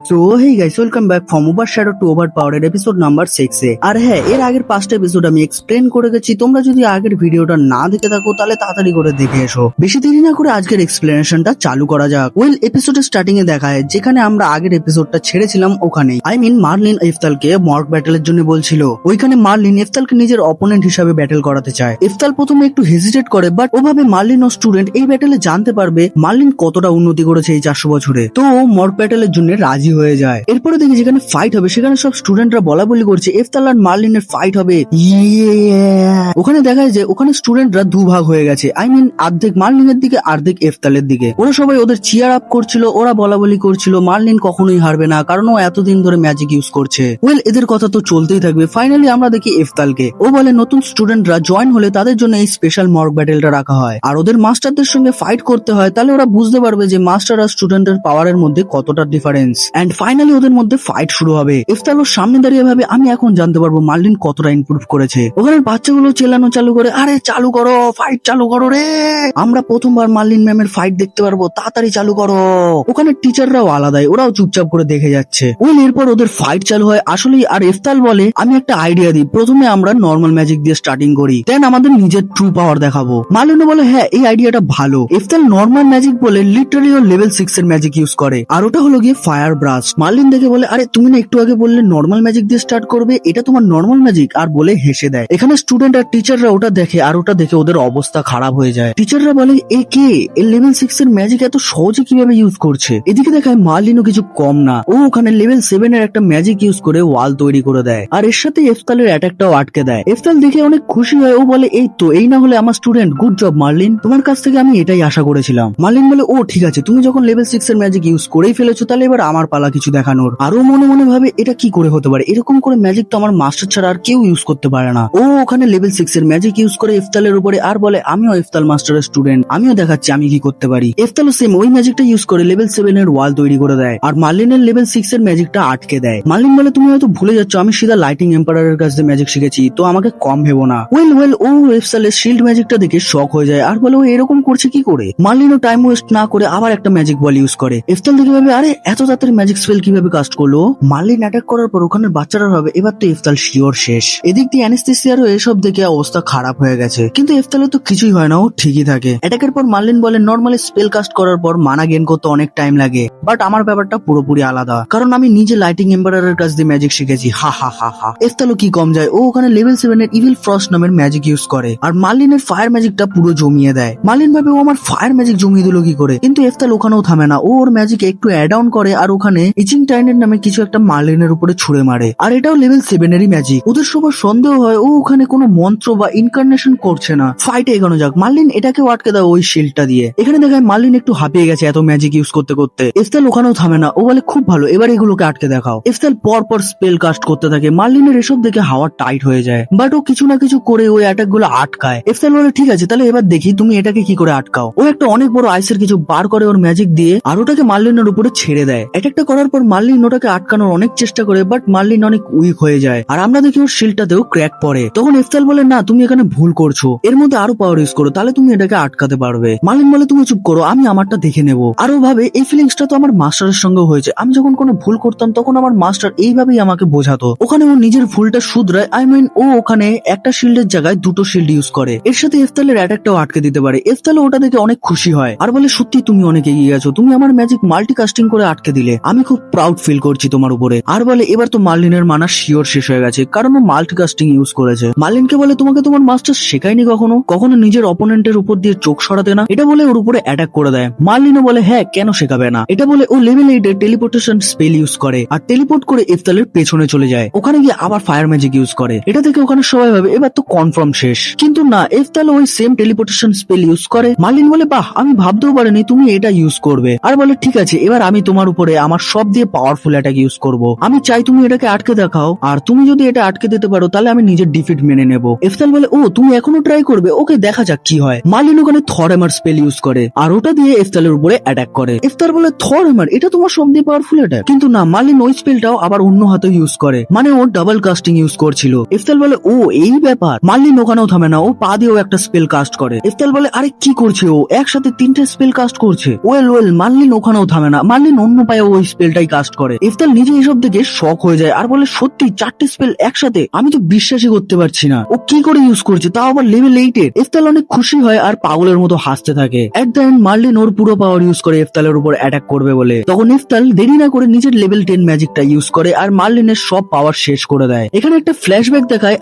So hey guys, welcome back from over shadow to over power episode number 6 এ। আর হ্যাঁ, এর আগের 5টা এপিসোড আমি এক্সপ্লেন করে গেছি। তোমরা যদি আগের ভিডিওটা না দেখে থাকো তাহলে তাড়াতাড়ি করে দেখে এসো। বেশি দেরি না করে আজকের এক্সপ্লেনেশনটা চালু করা যাক। ওয়েল, এপিসোডের স্টার্টিং এ দেখায় যেখানে আমরা আগের এপিসোডটা ছেড়েছিলাম ওখানেই। আই মিন মার্লিন ইফতালকে মর্গ ব্যাটেলের জন্য বলছিল। ওইখানে মার্লিন ইফতালকে নিজের অপোনেন্ট হিসাবে ব্যাটেল করাতে চায়। ইফতাল প্রথমে একটু হেজিটেট করে, বাট ওভাবে মার্লিন ও স্টুডেন্ট এই ব্যাটেলে জানতে পারবে মার্লিন কতটা উন্নতি করেছে এই 400 বছরে। তো ও মর্গ ব্যাটেলের জন্য রাজি হয়ে যায়। এরপরে দেখি যেখানে ফাইট হবে সেখানে সব স্টুডেন্টরা বলা বলি করছে ইফতাল আর মার্লিনের ফাইট হবে। ওখানে দেখা যায় যে ওখানে স্টুডেন্টরা দুভাগ হয়ে গেছে। আই মিন অর্ধেক মার্লিনের দিকে অর্ধেক ইফতালের দিকে। ওরা সবাই ওদের চিয়ার আপ করছিল, ওরা বলা বলি করছিল মার্লিন কখনোই হারবে না কারণ ও এতদিন ধরে ম্যাজিক ইউজ করছে। ওয়েল, এদের কথা তো চলতেই থাকবে। ফাইনালি আমরা দেখি ইফতালকে। ও বলে নতুন স্টুডেন্টরা জয়েন হলে তাদের জন্য এই স্পেশাল মর্গ ব্যাটেলটা রাখা হয় আর ওদের মাস্টারদের সঙ্গে ফাইট করতে হয়, তাহলে ওরা বুঝতে পারবে যে মাস্টার আর স্টুডেন্টের পাওয়ারের মধ্যে কতটা ডিফারেন্স। এন্ড ফাইনালি ওদের মধ্যে ফাইট শুরু হবে। ইফতাল ওর সামনে দাঁড়িয়ে ভাবে আমি এখন জানতে পারবো মার্লিন কতটা ইমপ্রুভ করেছে। ওখানে বাচ্চাগুলো চেল্লানো চালু করে, আরে চালু করো, ফাইট চালু করো রে, আমরা প্রথমবার মার্লিন ম্যামের ফাইট দেখতে পারবো, তাড়াতাড়ি চালু করো। ওখানে টিচাররাও আলাদাই, ওরাও চুপচাপ করে দেখে যাচ্ছে। ওই এরপর ওদের ফাইট চালু হয় আসলেই। আর ইফতাল বলে আমি একটা আইডিয়া দিই, প্রথমে আমরা নর্মাল ম্যাজিক দিয়ে স্টার্টিং করি, দেন আমাদের নিজের ট্রু পাওয়ার দেখাবো। মার্লিনও বলে হ্যাঁ এই আইডিয়াটা ভালো। ইফতাল নর্মাল ম্যাজিক বলে লিটারালি ও লেভেল 6 এর ম্যাজিক ইউজ করে, আর ওটা হলো গিয়ে ফায়ার ব্রাশ। মার্লিন দেখে বলে আরে তুমি না একটু আগে বললে নর্মাল ম্যাজিক দিয়ে স্টার্ট করবে, এটা তোমার নর্মাল ম্যাজিক, আর বলে হেসে দেয়। এখানে স্টুডেন্ট আর টিচাররা ওটা দেখে আর ওটা দেখে ওদের অবস্থা খারাপ হয়ে যায়। টিচাররা বলে এ কে, এ লেভেল 6 এর ম্যাজিক এত সহজে কিভাবে ইউজ করছে। এদিকে দেখায় মার্লিনও কিছু কম না, ও ওখানে লেভেল 7 এর একটা ম্যাজিক ইউজ করে ওয়াল তৈরি করে দেয় আর এর সাথে ইফতালের অ্যাটাকটাও আটকে দেয়। ইফতাল দেখে অনেক খুশি হয়, ও বলে এই তো, এই না হলে আমার স্টুডেন্ট, গুড জব মার্লিন, তোমার কাছ থেকে আমি এটাই আশা করেছিলাম। মার্লিন বলে ও ঠিক আছে, তুমি যখন লেভেল 6 এর ম্যাজিক ইউজ করেই ফেলেছো তাহলে এবার আমার পালা কিছু দেখানোর। আরো মনে মনে ভাবে এটা কি করে হতে পারে, এরকম করে ম্যাজিক তো আমার মাস্টার ছাড়া আর কেউ ইউজ করতে পারে না। ও ওখানে লেভেল 6 এর ম্যাজিক ইউজ করে ইফতালের উপরে আর বলে আমিও ইফতাল মাস্টারের স্টুডেন্ট, আমিও দেখাচ্ছি আমি কি করতে পারি। ইফতালও সেম ওই ম্যাজিকটা ইউজ করে লেভেল 7 এর ওয়াল তৈরি করে দেয় আর মার্লিনের লেভেল 6 এর ম্যাজিকটা আটকে দেয়। মার্লিন বলে তুমি হয়তো ভুলে যাচ্ছ আমি সিধা লাইটিং এম্পায়ারের কাছ থেকে ম্যাজিক শিখেছি, তো আমাকে কম ভেবো না। ওয়েল ও ইফতালের শিল্ড ম্যাজিকটা দেখে শক হয়ে যায় আর বলে ও এরকম করছে কি করে। মার্লিনও টাইম ওয়েস্ট না করে আবার একটা ম্যাজিক বল ইউজ করে। ইফতাল দেখে ভাবে আরে এত তাড়াতাড়ি ম্যাজিক স্পেল কিভাবে কাস্ট করলো। মার্লিন অ্যাটাক করার পর ওখানে বাচ্চারা ভাবে এবার তো ইফতাল শিওর শেষ। এদিক দিয়ে অ্যানেস্থেসিয়ারও এসব দেখে অবস্থা খারাপ হয়ে গেছে, কিন্তু ইফতালের তো কিছুই হয় না, ও ঠিকই থাকে। অ্যাটাকের পর মার্লিন বলে নর্মালি স্পেল কাস্ট করার পর মানা গেইন করতে অনেক টাইম লাগে, বাট আমার ব্যাপারটা পুরোপুরি আলাদা, কারণ আমি নিজে লাইটিং এম্পায়ারের কাছ দিয়ে ম্যাজিক শিখেছি। হা হা হা হা। ইফতালও কি কম যায়, ও ওখানে লেভেল 7 এর ইভিল ফ্রস্ট নামের ম্যাজিক ইউজ করে আর মার্লিনের ফায়ার ম্যাজিকটা পুরো জমিয়ে দেয়। মার্লিন ভাবে ও আমার ফায়ার ম্যাজিক জমিয়ে দিল কি করে, কিন্তু ইফতাল ওখানেও থামে না, ও ওর ম্যাজিক একটু অ্যাড অন করে আর ওখানে ইচিং টাইনের নামে কিছু একটা মার্লিনের উপরে ছুড়ে মারে আর এটাও লেভেল 7 এরই ম্যাজিক। ওদের সবার সন্দেহ হয় ও ওখানে কোনো মন্ত্র বা ইনকারনেশন করছে না। ফাইটে এগোনো যাক, মার্লিন এটাকেও আটকে দেয় ওই শিল্ডটা দিয়ে। এখানে দেখায় মার্লিন একটু হাঁপিয়ে গেছে এত ম্যাজিক ইউজ করতে করতে। ইফতাল ওখানেও থামে না, ও বলে খুব ভালো, এবার এগুলোকে আটকে দেখাও। ইফতাল পর পর স্পেল কাস্ট করতে থাকে, মার্লিনের এসব দেখে হাওয়া টাইট হয়ে যায়, বাট ও কিছু না কিছু করে ওই অ্যাটাক গুলো আটকায়। ইফতাল বলে ঠিক আছে তাহলে এবার দেখি তুমি এটাকে কি করে আটকাও। ও একটা অনেক বড় আইসের কিছু বার করে ওর ম্যাজিক দিয়ে আর ওটাকে মার্লিনের উপরে ছেড়ে দেয়। অ্যাটাকটা করার পর মার্লিন ওটাকে আটকানোর অনেক চেষ্টা করে, বাট মার্লিন অনেক উইক হয়ে যায় আর আমরা দেখি ওর শিল্ডটাতেও ক্র্যাক পড়ে। তখন ইফতাল বলে না তুমি এখানে ভুল করছো, এর মধ্যে আরো পাওয়ার ইউজ করো, তাহলে তুমি এটাকে আটকাতে পারবে। মার্লিন বলে তুমি চুপ করো, আমি আমারটা দেখে নেবো। আরো ভাবে এই ফিলিংসটা তো আমার মাস্টারের সঙ্গে হয়েছে, আমি যখন কোনো ভুল করতাম তখন আমার মাস্টার এইভাবেই আমাকে বোঝাতো। ওখানে ও নিজের ভুলটা শুধরায়, আই মিন ও ওখানে একটা শিল্ডের জায়গায় দুটো শিল্ড ইউজ করে, এর সাথে ইফতালের অ্যাটাকটাও আটকে দিতে পারে। ইফতাল ওটা দেখে অনেক খুশি হয় আর বলে সত্যি তুমি অনেক এগিয়ে গেছো, তুমি আমার ম্যাজিক মাল্টিকাস্টিং করে আটকে দিলে, আমি খুব প্রাউড ফিল করছি তোমার উপরে। আর বলে এবার তো মার্লিনের মানা শিওর শেষ হয়ে গেছে কারণ ও মাল্টিকাস্টিং ইউজ করেছে। মার্লিনকে বলে তোমাকে তোমার মাস্টার শেখায়নি কখনো নিজের অপোনেন্টের উপর দিয়ে চোখ সরাতে না, এটা বলে ওর উপরে অ্যাটাক করে দেয়। মার্লিনও বলে হ্যাঁ কেন শেখাবে না, এটা বলে ও লেভেল 8 এর টেলিপোর্টেশন স্পেল ইউজ করে আর টেলিপোর্ট করে ইফতালের পেছনে চলে যায়। ওখানে গিয়ে আবার ফায়ার ম্যাজিক ইউজ করে, এটা থেকে ওখানে সবাই ভাবে এবার তো কনফার্ম শেষ, কিন্তু না, ইফতাল ওই সেম টেলিপোর্টেশন স্পেল ইউজ করে। মার্লিন বলে বাহ, আমি ভাবতেও পারিনি তুমি এটা ইউজ করবে, আর বলে ঠিক আছে এবার আমি তোমার উপরে আমার সব দিয়ে পাওয়ারফুল অ্যাটাক ইউজ করব, আমি চাই তুমি এটাকে আটকে দেখাও, আর তুমি যদি এটা আটকে দিতে পারো তাহলে আমি নিজের ডিফিট মেনে নেব। ইফতাল বলে ও তুমি এখনো ট্রাই করবে, ওকে দেখা যাক কি হয়। মার্লিন ওখানে থর হ্যামার স্পেল ইউজ করে আর ওটা দিয়ে ইফতালের উপরে অ্যাটাক করে। ইফতাল বলে থর হ্যামার, এটা তোমার সব দিয়ে পাওয়ারফুল অ্যাটাক, কিন্তু না, মার্লিন ওই স্পেলটাও আবার অন্য হাতে ইউজ করে, মানে ও ডাবল কাস্টিং ইউজ করছিল। ইফতাল বলে ও এই ব্যাপার। মার্লিন ওখানেও থামে না, ও পা দিয়েও একটা স্পেল কাস্ট করে। ইফতাল বলে আরে কি করছে ও, একসাথে 3টে স্পেল কাস্ট করছে। ওয়েল মার্লিন ওখানেও থামে না, মার্লিন অন্য পায়ে ওই স্পেলটাই কাস্ট করে। ইফতাল নিজে এসব দেখে শক হয়ে যায় আর বলে সত্যি 4টে স্পেল একসাথে, আমি তো বিশ্বাসই করতে পারছি না, ও কি করে ইউজ করছে, তাও আবার লেভেল 8 এর। ইফতাল অনেক খুশি হয় আর পাগলের মতো হাসতে থাকে। এট দ্য এন্ড মার্লিন ওর পুরো পাওয়ার ইউজ করে ইফতালের উপর অ্যাটাক করবে বলে। তখন ইফতাল দেরি না করে নিজের লেভেল 10 ম্যাজিকটা ইউজ করে আর মার্লিনের সব পাওয়ার শেষ করে দেয়। এখানে একটা ফ্ল্যাশব্যাক দেখায়,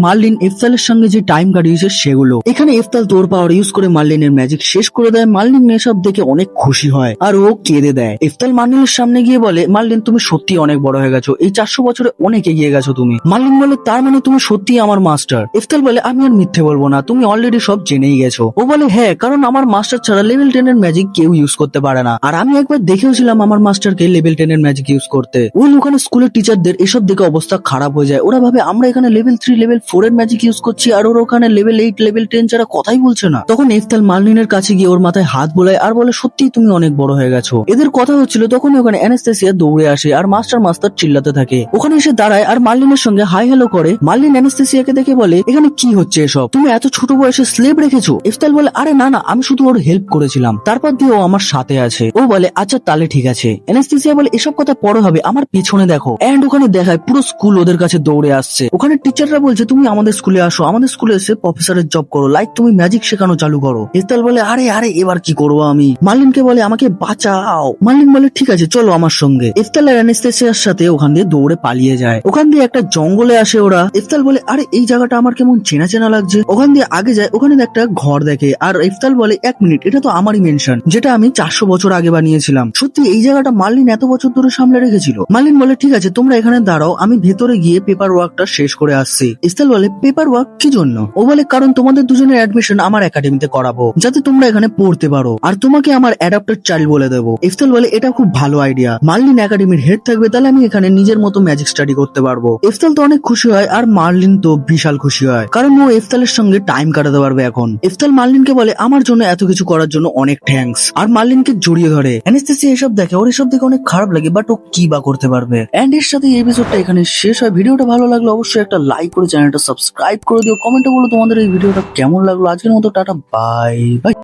মার্লিন ইফতালের সঙ্গে যে টাইম কাটিয়েছে সেগুলো। এখানে ইফতাল তোর পাওয়ার ইউজ করে মার্লিনের ম্যাজিক শেষ করে দেয়। মার্লিন এসব দেখে অনেক খুশি হয় আর ও কেঁদে দেয়। ইফতাল মার্লিনের সামনে গিয়ে বলে, মার্লিন তুমি সত্যি অনেক বড় হয়ে গেছো, এই 400 বছরে অনেক এগিয়ে গেছো তুমি। মার্লিন বলে, তার মানে তুমি সত্যি আমার মাস্টার। ইফতাল বলে, আমি আর মিথ্যে বলবো না, তুমি অলরেডি সব জেনেই গেছো। ও বলে, হ্যাঁ, কারণ আমার মাস্টার ছাড়া লেভেল 10 এর ম্যাজিক কেউ ইউজ করতে পারে না, আর আমি একবার দেখেওছিলাম আমার মাস্টারকে লেভেল 10 এর ম্যাজিক ইউজ করতে। ওই ওখানে স্কুলের টিচারদের এসব দেখে অবস্থা খারাপ হয়ে যায়। ওরা ভাবে আমরা এখানে লেভেল 3 লেভেল 4 এর ম্যাজিক ইউজ করছি আর ওর ওখানে লেভেল 8 লেভেল 10 ছাড়া কথাই বলছে না। তখন ইফতাল মার্লিনের কাছে গিয়ে ওর মাথায় হাত বোলায় আর বলে, সত্যি তুমি অনেক বড় হয়ে গেছো। এদের কথা হচ্ছিল তখনই ওখানে অ্যানাস্তেসিয়া দৌড়ে আসে আর মাস্টার মাস্টার চিল্লাতে থাকে। ওখানে এসে দাঁড়ায় আর মার্লিনের সঙ্গে হাই হ্যালো করে। মার্লিন অ্যানাস্তেসিয়াকে দেখে বলে, এখানে কি হচ্ছে এসব, তুমি এত ছোট বয়সে স্লেভ রেখেছো? ইফতাল বলে, আরে না না, আমি শুধু ওর হেল্প করেছিলাম, তারপর দিয়ে ও আমার সাথে আছে। ও বলে, আচ্ছা তাহলে ঠিক আছে। অ্যানাস্তেসিয়া বলে, এসব কথা পরে হবে, আমার পিছনে দেখো। এন্ড ওখানে দেখায় পুরো স্কুল ওদের কাছে দৌড়ে আসছে। ওখানে টিচাররা বলছে, তুমি আমাদের স্কুলে আসো, আমাদের স্কুলে এসে প্রফেসরের জব করো, লাইক তুমি ম্যাজিক শেখানো চালু করো। ইফতাল বলে, আরে আরে এবার কি করবো আমি? মার্লিনকে বলে, আমাকে বাঁচাও। মার্লিন বলে, ঠিক আছে চলো আমার সঙ্গে। ইফতাল আর অ্যানাস্তেসিয়ার সাথে ওখান দিয়ে দৌড়ে পালিয়ে যায়। ওখান দিয়ে একটা জঙ্গলে আসে ওরা। ইফতাল বলে, আরে এই জায়গাটা আমার কেমন চেনা চেনা লাগছে। ওখান দিয়ে আগে যায়, ওখানে একটা ঘর দেখে আর ইফতাল বলে, 1 মিনিট, এটা তো আমারই মেনশন, যেটা আমি 400 বছর আগে বানিয়েছিলাম। সত্যি এই জায়গাটা মার্লিন এত বছর ধরে সামলে রেখেছিল। মার্লিন বলে, ঠিক আছে তোমরা এখানে দাঁড়াও, আমি ভেতরে গিয়ে পেপার ওয়ার্কটা শেষ করে আসছি। ইফতাল বলে, পেপার ওয়ার্ক কি জন্য? ও বলে, কারণ তোমাদের দুজনের অ্যাডমিশন আমার একাডেমিতে করাবো, যাতে তোমরা এখানে পড়তে পারো, আর তোমাকে আমার অ্যাডাপ্টেড চাইল্ড বলে দেবো। ইফতাল বলে, এটা খুব ভালো আইডিয়া, মার্লিন একাডেমির হেড থাকবে, তাহলে আমি এখানে নিজের মতো ম্যাজিক স্টাডি করতে পারবো। ইফতাল তো অনেক খুশি হয় আর মার্লিন তো বিশাল খুশি হয়, কারণ ও ইফতালের সঙ্গে টাইম কাটাতে পারবে এখন। ইফতাল মার্লিনকে বলে, আমার জন্য এত কিছু করার জন্য অনেক থ্যাঙ্কস, আর মার্লিনকে জড়িয়ে ধরে। অ্যানাস্তেসিয়া এসব দেখে, ওর এসব দেখে অনেক খারাপ লাগে, বাট ও কি বা করতে পারবে। এন্ড এর সাথে এই এপিসোডটা এখানে শেষ হয়। ভিডিওটা ভালো লাগলো অবশ্যই একটা লাইক করে চ্যানেলটা সাবস্ক্রাইব করে দিও। কমেন্টে বলো তোমাদের এই ভিডিওটা কেমন লাগলো। আজকের মতো টাটা, বাই বাই।